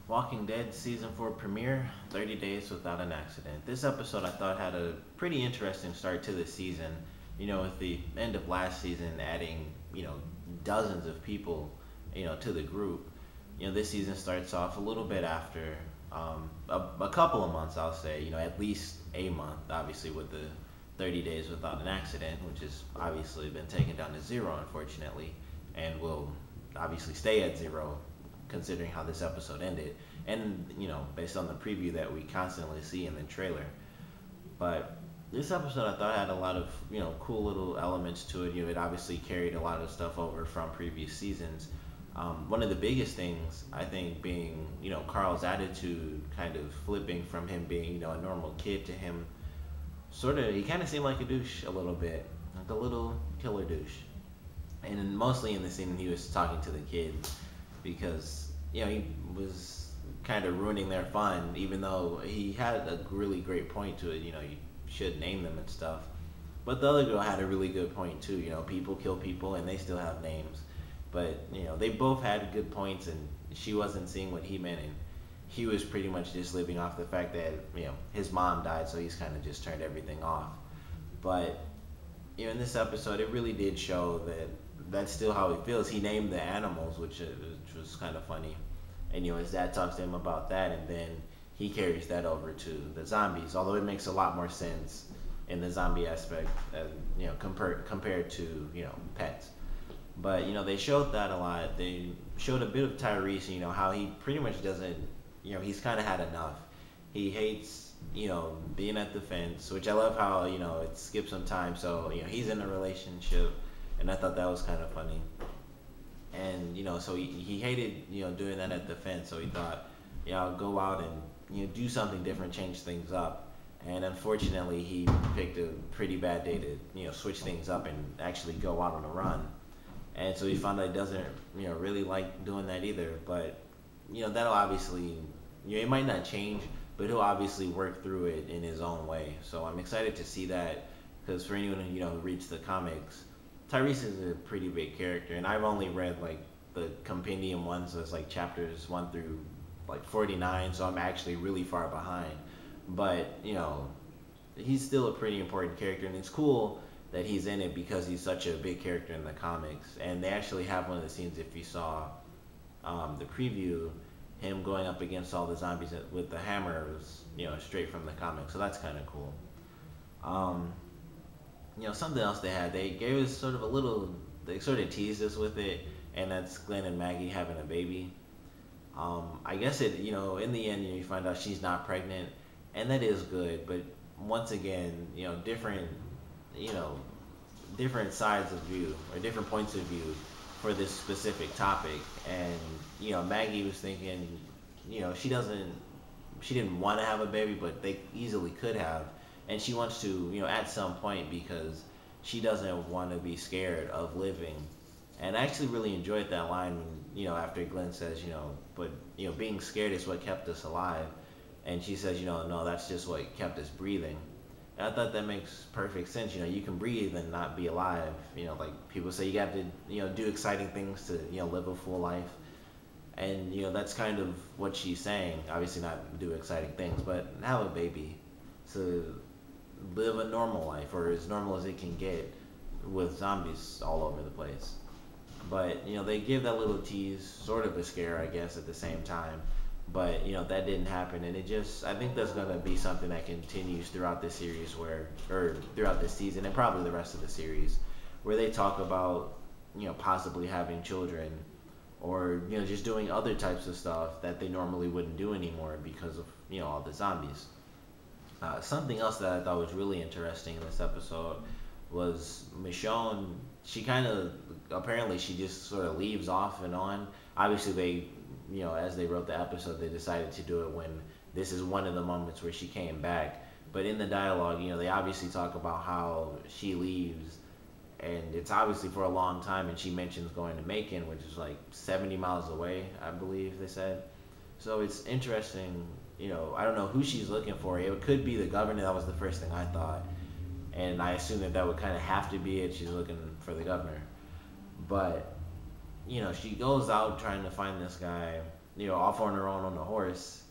Walking Dead Season 4 premiere, 30 Days Without an Accident. This episode I thought had a pretty interesting start to the season. With the end of last season adding, dozens of people, to the group. This season starts off a little bit after a couple of months, I'll say, at least a month, obviously, with the 30 Days Without an Accident, which has obviously been taken down to zero, unfortunately, and will obviously stay at zero considering how this episode ended, and based on the preview that we constantly see in the trailer. But this episode I thought had a lot of cool little elements to it. It obviously carried a lot of stuff over from previous seasons. One of the biggest things I think being Carl's attitude kind of flipping from him being a normal kid to him sort of, he kind of seemed like a douche a little bit, like a little killer douche. And mostly in the scene he was talking to the kids because he was kind of ruining their fun, even though he had a really great point to it. You should name them and stuff. But the other girl had a really good point too. People kill people and they still have names. But they both had good points, and she wasn't seeing what he meant, and he was pretty much just living off the fact that his mom died, so he's kind of just turned everything off. But in this episode, it really did show that that's still how he feels. He named the animals, which was kind of funny, and his dad talks to him about that, and then he carries that over to the zombies. Although it makes a lot more sense in the zombie aspect, compared to pets. But they showed that a lot. They showed a bit of Tyrese, how he pretty much doesn't, he's kind of had enough. He hates, being at the fence, which I love how it skips some time. So he's in a relationship, and I thought that was kind of funny. And so he hated doing that at the fence. So he thought, I'll go out and do something different, change things up. And unfortunately, he picked a pretty bad day to switch things up and actually go out on a run. And so he found that he doesn't really like doing that either. But that'll obviously, it might not change, but he'll obviously work through it in his own way. So I'm excited to see that, because for anyone who reads the comics, Tyrese is a pretty big character, and I've only read like the compendium ones, so it's like chapters 1 through like 49, so I'm actually really far behind. But he's still a pretty important character, and it's cool that he's in it because he's such a big character in the comics. And they actually have one of the scenes, if you saw the preview, him going up against all the zombies with the hammer was straight from the comics, so that's kind of cool. Something else they gave us sort of a little, they sort of teased us with it, and that's Glenn and Maggie having a baby. I guess it, in the end, you find out she's not pregnant, and that is good. But once again, different sides of view or different points of view for this specific topic. And Maggie was thinking, she didn't want to have a baby, but they easily could have, and she wants to, at some point, because she doesn't want to be scared of living. And I actually really enjoyed that line when, after Glenn says, but being scared is what kept us alive, and she says, no, that's just what kept us breathing. And I thought that makes perfect sense. You can breathe and not be alive. Like people say, you have to, do exciting things to, live a full life. And, that's kind of what she's saying. Obviously not do exciting things, but have a baby to live a normal life, or as normal as it can get with zombies all over the place. But, they give that little tease, sort of a scare, I guess, at the same time. But that didn't happen, and I think that's gonna be something that continues throughout the series, or throughout this season, and probably the rest of the series, where they talk about possibly having children, or just doing other types of stuff that they normally wouldn't do anymore because of all the zombies. Something else that I thought was really interesting in this episode was Michonne. She kind of, apparently she just sort of leaves off and on. Obviously they, as they wrote the episode, they decided to do it when this is one of the moments where she came back. But in the dialogue, they obviously talk about how she leaves, and it's obviously for a long time, and she mentions going to Macon, which is like 70 miles away, I believe they said. So it's interesting, I don't know who she's looking for. It could be the governor. That was the first thing I thought, and I assume that would kind of have to be it. She's looking for the governor. But she goes out trying to find this guy, off on her own on the horse,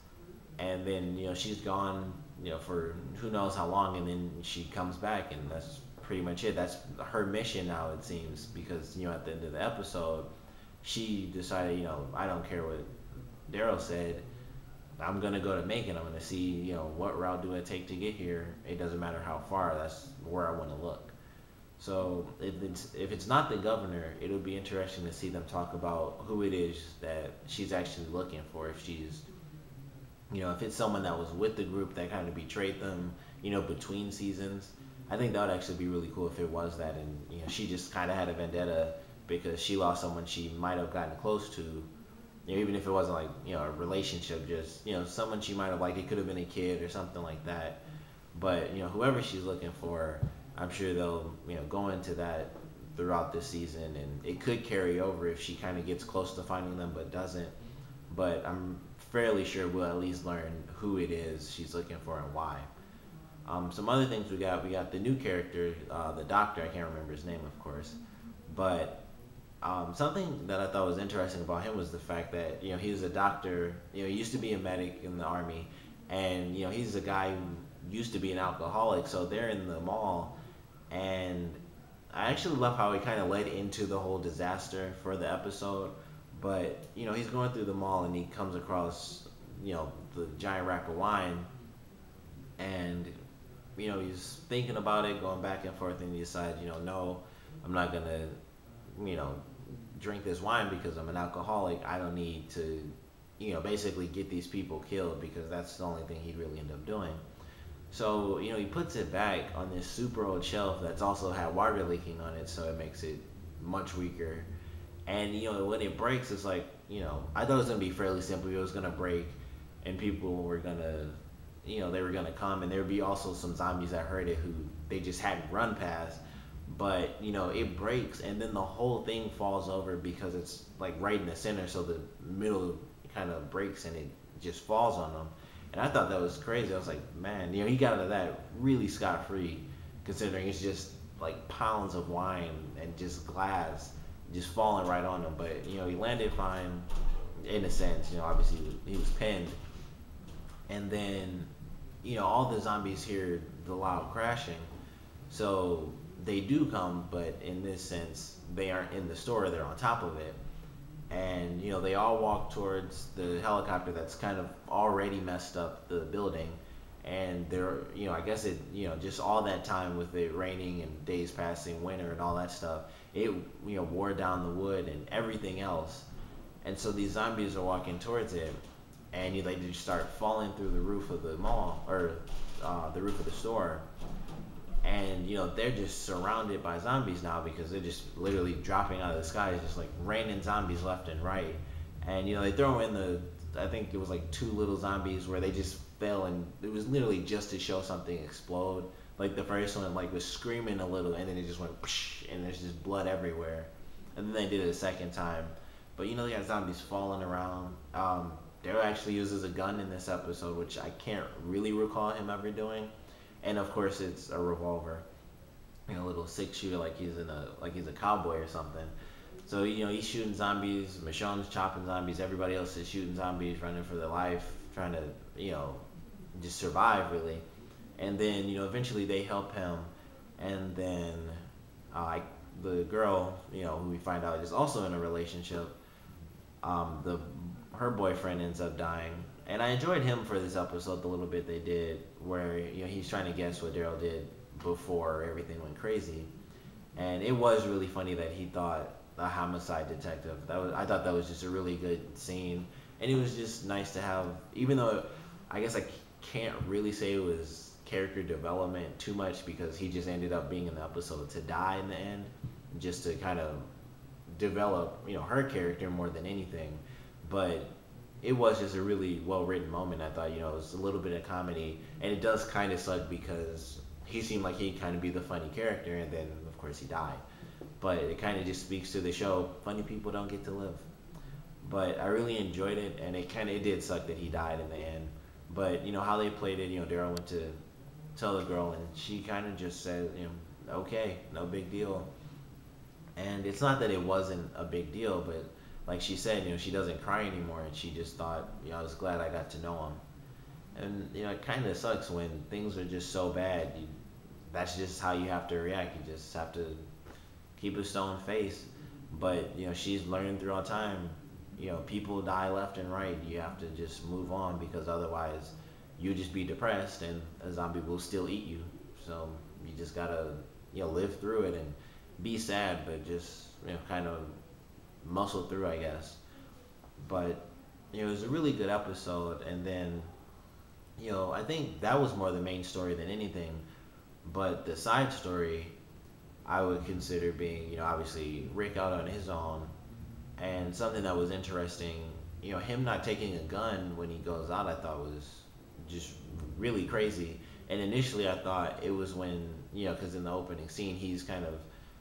and then she's gone for who knows how long, and then she comes back, and that's pretty much it. That's her mission now, it seems, because at the end of the episode, she decided, I don't care what Daryl said. I'm gonna go to Macon. I'm gonna see, what route do I take to get here. It doesn't matter how far. That's where I want to look. So if it's not the governor, it'll be interesting to see them talk about who it is that she's actually looking for. If she's, if it's someone that was with the group that kind of betrayed them, between seasons. I think that would actually be really cool if it was that, and she just kind of had a vendetta because she lost someone she might have gotten close to. Even if it wasn't like a relationship, just someone she might have liked. It could have been a kid or something like that. But whoever she's looking for, I'm sure they'll go into that throughout this season, and it could carry over if she kind of gets close to finding them but doesn't. But I'm fairly sure we'll at least learn who it is she's looking for and why. Some other things we got the new character, the doctor. I can't remember his name, of course, but something that I thought was interesting about him was the fact that he was a doctor. He used to be a medic in the army, and he's a guy who used to be an alcoholic. So they're in the mall, and I actually love how he kind of led into the whole disaster for the episode. But he's going through the mall and he comes across the giant rack of wine, and he's thinking about it, going back and forth, and he decides, no, I'm not gonna drink this wine because I'm an alcoholic. I don't need to basically get these people killed, because that's the only thing he'd really end up doing. So he puts it back on this super old shelf that's also had water leaking on it, so it makes it much weaker. And when it breaks, it's like, I thought it was gonna be fairly simple. It was gonna break, and people were gonna, they were gonna come, and there would be also some zombies that heard it who they just hadn't run past. But it breaks, and then the whole thing falls over because it's like right in the center, so the middle kind of breaks and it just falls on them. And I thought that was crazy. I was like, man, he got out of that really scot free, considering it's just like pounds of wine and just glass just falling right on him. But he landed fine in a sense. Obviously he was pinned, and then all the zombies hear the loud crashing, so they do come, but in this sense they aren't in the store, they're on top of it. And they all walk towards the helicopter that's kind of already messed up the building. And they're I guess it just all that time with it raining and days passing, winter and all that stuff, it wore down the wood and everything else. And so these zombies are walking towards it, and they just start falling through the roof of the mall, or the roof of the store. And they're just surrounded by zombies now, because they're just literally dropping out of the sky. It's just like raining zombies left and right. And they throw in I think it was like two little zombies where they just fell, and it was literally just to show something explode. Like the first one was screaming a little, and then it just went psh, and there's just blood everywhere. And then they did it a second time, but they got zombies falling around. Daryl actually uses a gun in this episode, which I can't really recall him ever doing. And of course it's a revolver, a little 6-shooter, like he's a cowboy or something. So he's shooting zombies, Michonne's chopping zombies, everybody else is shooting zombies, running for their life, trying to just survive really. And then eventually they help him, and then the girl who we find out is also in a relationship, her boyfriend ends up dying. And I enjoyed him for this episode, the little bit they did, where he's trying to guess what Daryl did before everything went crazy. And it was really funny that he thought a homicide detective. I thought that was just a really good scene, and it was just nice to have. Even though I guess I can't really say it was character development too much, because he just ended up being in the episode to die in the end, just to kind of develop her character more than anything. But it was just a really well-written moment. I thought, it was a little bit of comedy, and it does kind of suck because he seemed like he'd kind of be the funny character, and then, of course, he died. But it kind of just speaks to the show. Funny people don't get to live. But I really enjoyed it, and it did suck that he died in the end. But, how they played it, Daryl went to tell the girl, and she kind of just said, okay, no big deal. And it's not that it wasn't a big deal, but like she said, she doesn't cry anymore, and she just thought, I was glad I got to know him. And it kind of sucks when things are just so bad. That's just how you have to react. You just have to keep a stone face. But she's learning throughout time. People die left and right. You have to just move on, because otherwise, you just be depressed, and a zombie will still eat you. So you just gotta live through it and be sad, but just kind of muscle through, I guess. But it was a really good episode, and then I think that was more the main story than anything. But the side story, I would consider being, obviously Rick out on his own, and something that was interesting, him not taking a gun when he goes out, I thought was just really crazy. And initially, I thought it was when, because in the opening scene, he's kind of,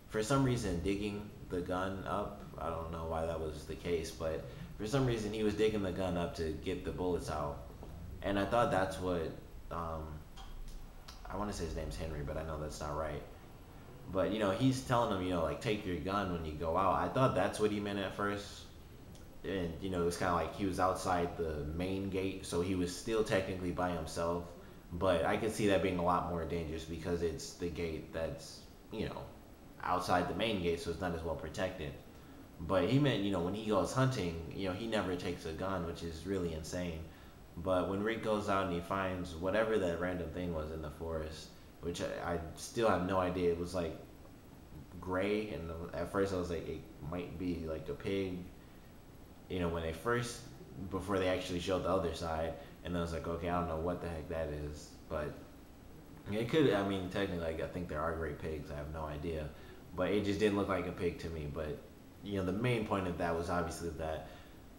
for some reason, digging the gun up. I don't know why that was the case, but for some reason, he was digging the gun up to get the bullets out. And I thought that's what, I want to say his name's Henry, but I know that's not right. But, he's telling him, like, take your gun when you go out. I thought that's what he meant at first. And, it was kind of like he was outside the main gate, so he was still technically by himself. But I could see that being a lot more dangerous, because it's the gate that's, outside the main gate, so it's not as well protected. But he meant, when he goes hunting, he never takes a gun, which is really insane. But when Rick goes out and he finds whatever that random thing was in the forest, which I still have no idea, it was like gray, and at first I was like, it might be like a pig, when they first, before they actually showed the other side, and I was like, okay, I don't know what the heck that is, but it could, I mean, technically, like, I think there are great pigs, I have no idea, but it just didn't look like a pig to me. But the main point of that was obviously that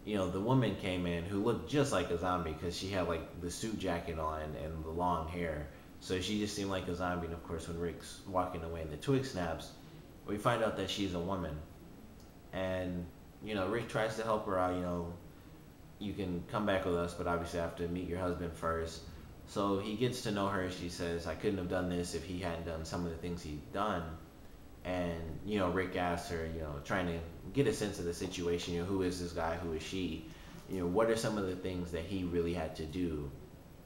the woman came in who looked just like a zombie, because she had like the suit jacket on and the long hair, so she just seemed like a zombie. And of course, when Rick's walking away and the twig snaps, we find out that she's a woman. And Rick tries to help her out. You can come back with us, but obviously I have to meet your husband first. So he gets to know her. She says, I couldn't have done this if he hadn't done some of the things he'd done. And Rick asks her, trying to get a sense of the situation, who is this guy, who is she, what are some of the things that he really had to do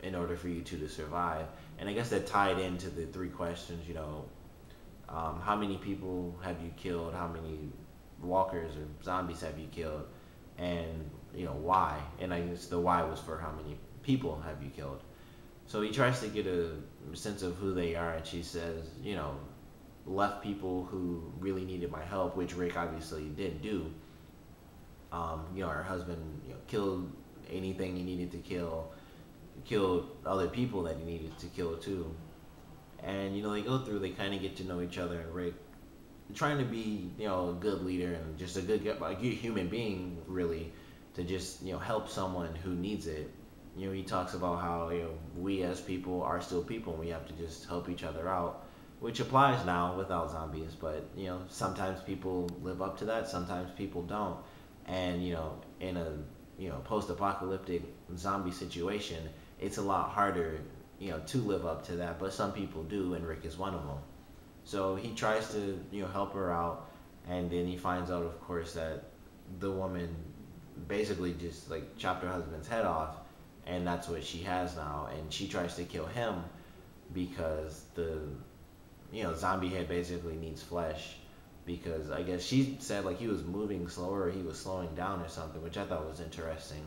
in order for you two to survive. And I guess that tied into the three questions, how many people have you killed, how many walkers or zombies have you killed, and why. And I guess the why was for how many people have you killed. So he tries to get a sense of who they are, and she says, left people who really needed my help, which Rick obviously did do. Her husband, killed anything he needed to kill, killed other people that he needed to kill too. And they go through, they kind of get to know each other, and Rick trying to be a good leader and just a good human being, really, to just help someone who needs it. He talks about how we as people are still people, and we have to just help each other out, which applies now without zombies. But sometimes people live up to that, sometimes people don't. And in a post-apocalyptic zombie situation, it's a lot harder to live up to that, but some people do, and Rick is one of them. So he tries to help her out, and then he finds out, of course, that the woman basically just like chopped her husband's head off, and that's what she has now. And she tries to kill him because the zombie head basically needs flesh, because I guess she said like he was moving slower, or he was slowing down or something, which I thought was interesting.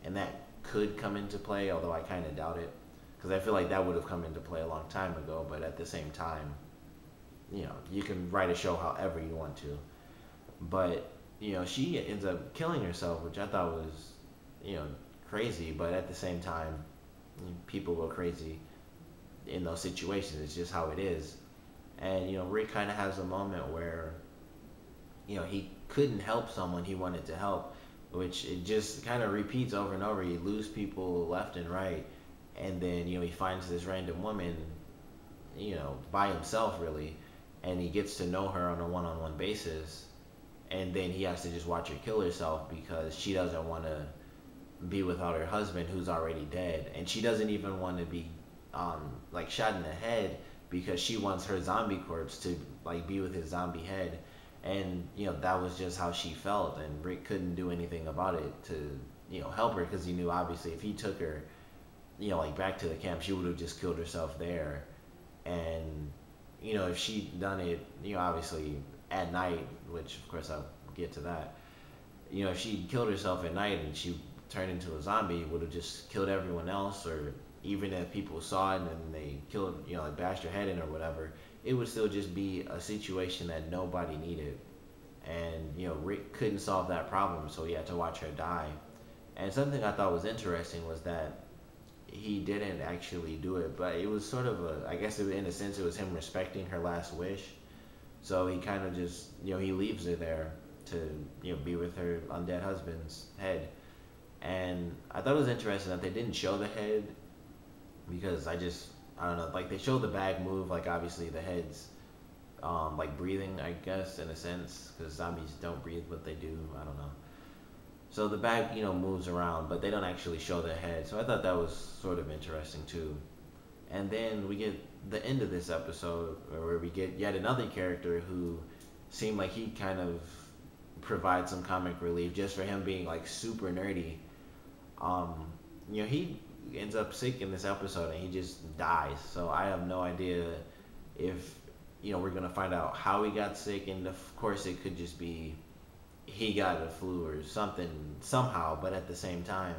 And that could come into play, although I kind of doubt it, because I feel like that would have come into play a long time ago. But at the same time, you can write a show however you want to. But she ends up killing herself, which I thought was crazy. But at the same time, people go crazy in those situations. It's just how it is. And Rick kind of has a moment where he couldn't help someone he wanted to help, which it just kind of repeats over and over. You lose people left and right, and then he finds this random woman by himself, really, and he gets to know her on a one-on-one basis, and then he has to just watch her kill herself because she doesn't want to be without her husband, who's already dead. And she doesn't even want to be shot in the head, because she wants her zombie corpse to be with his zombie head. And that was just how she felt, and Rick couldn't do anything about it to help her, because he knew obviously if he took her like back to the camp, she would have just killed herself there. And if she'd done it obviously at night, which of course I'll get to that, if she killed herself at night and she turned into a zombie, would have just killed everyone else, or even if people saw it and they killed, like bashed her head in or whatever, it would still just be a situation that nobody needed. And Rick couldn't solve that problem, so he had to watch her die. And something I thought was interesting was that he didn't actually do it, but it was sort of I guess in a sense it was him respecting her last wish. So he kind of just, he leaves her there to, be with her undead husband's head. And I thought it was interesting that they didn't show the head, because I don't know, like they show the bag move, like obviously the head's like breathing, I guess, in a sense, because zombies don't breathe, but they do, I don't know. So the bag, moves around, but they don't actually show the head. So I thought that was sort of interesting too. And then we get the end of this episode where we get yet another character who seemed like he kind of provides some comic relief just for him being like super nerdy. He ends up sick in this episode and he just dies. So I have no idea if we're gonna find out how he got sick, and of course it could just be he got a flu or something somehow. But at the same time,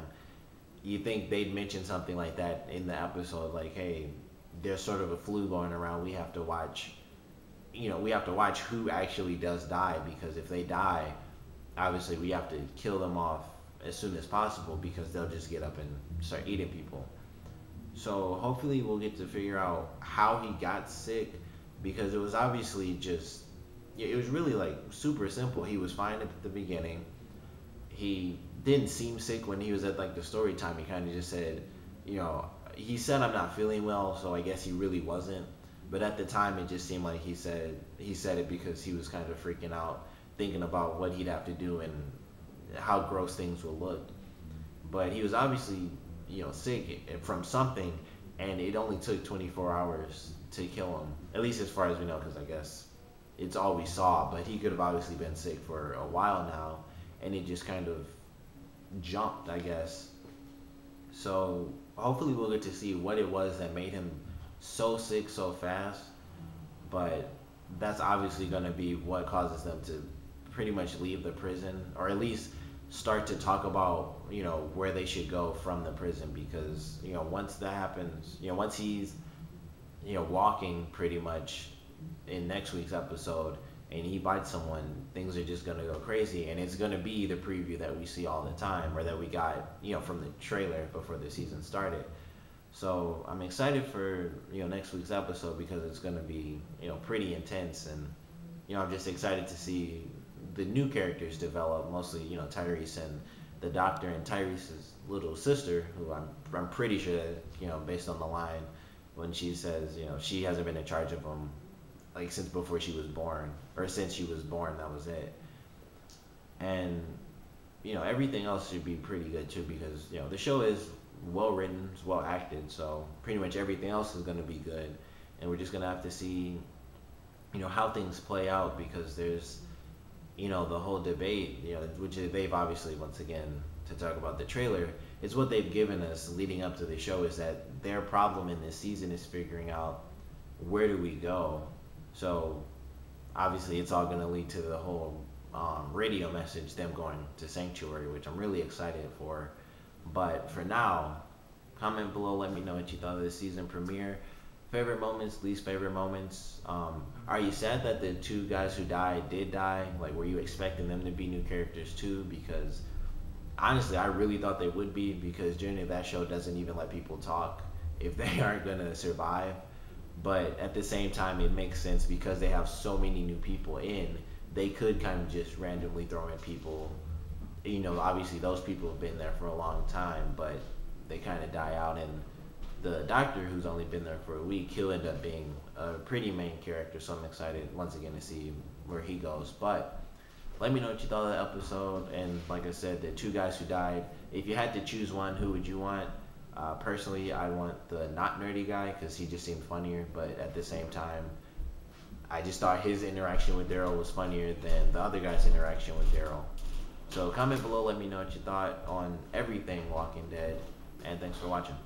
you think they'd mention something like that in the episode, like, hey, there's sort of a flu going around. We have to watch, who actually does die, because if they die, obviously we have to kill them off as soon as possible, because they'll just get up and start eating people. So hopefully we'll get to figure out how he got sick, because it was obviously just, it was really like super simple. He was fine at the beginning. He didn't seem sick when he was at like the story time. He kind of just said, he said, I'm not feeling well, so I guess he really wasn't. But at the time, it just seemed like he said it because he was kind of freaking out, thinking about what he'd have to do and how gross things would look. But he was obviously, sick from something, and it only took 24 hours to kill him, at least as far as we know, because I guess it's all we saw. But he could have obviously been sick for a while now, and it just kind of jumped, I guess. So hopefully we'll get to see what it was that made him so sick so fast. But that's obviously going to be what causes them to pretty much leave the prison, or at least start to talk about where they should go from the prison. Because once that happens, once he's walking pretty much in next week's episode and he bites someone, things are just going to go crazy, and it's going to be the preview that we see all the time, or that we got from the trailer before the season started. So I'm excited for next week's episode, because it's going to be pretty intense. And I'm just excited to see the new characters develop, mostly Tyrese and the doctor, and Tyrese's little sister, who I'm pretty sure that based on the line when she says she hasn't been in charge of him like since before she was born, or since she was born, that was it. And everything else should be pretty good too, because the show is well written, it's well acted, so pretty much everything else is going to be good. And we're just going to have to see how things play out, because there's the whole debate, which they've obviously, once again, to talk about the trailer, it's what they've given us leading up to the show, is that their problem in this season is figuring out where do we go. So obviously it's all going to lead to the whole radio message, them going to Sanctuary, which I'm really excited for. But for now, comment below, let me know what you thought of this season premiere. Favorite moments, least favorite moments. Are you sad that the two guys who died did die? Like, were you expecting them to be new characters too? Because honestly, I really thought they would be, because generally that show doesn't even let people talk if they aren't going to survive. But at the same time, it makes sense, because they have so many new people in. They could kind of just randomly throw in people. Obviously those people have been there for a long time, but they kind of die out. And the doctor, who's only been there for a week, he'll end up being a pretty main character. So I'm excited once again to see where he goes. But let me know what you thought of the episode. And like I said, the two guys who died, if you had to choose one, who would you want? Personally, I want the not nerdy guy, because he just seemed funnier. But at the same time, I just thought his interaction with Daryl was funnier than the other guy's interaction with Daryl. So comment below, let me know what you thought on everything Walking Dead, and thanks for watching.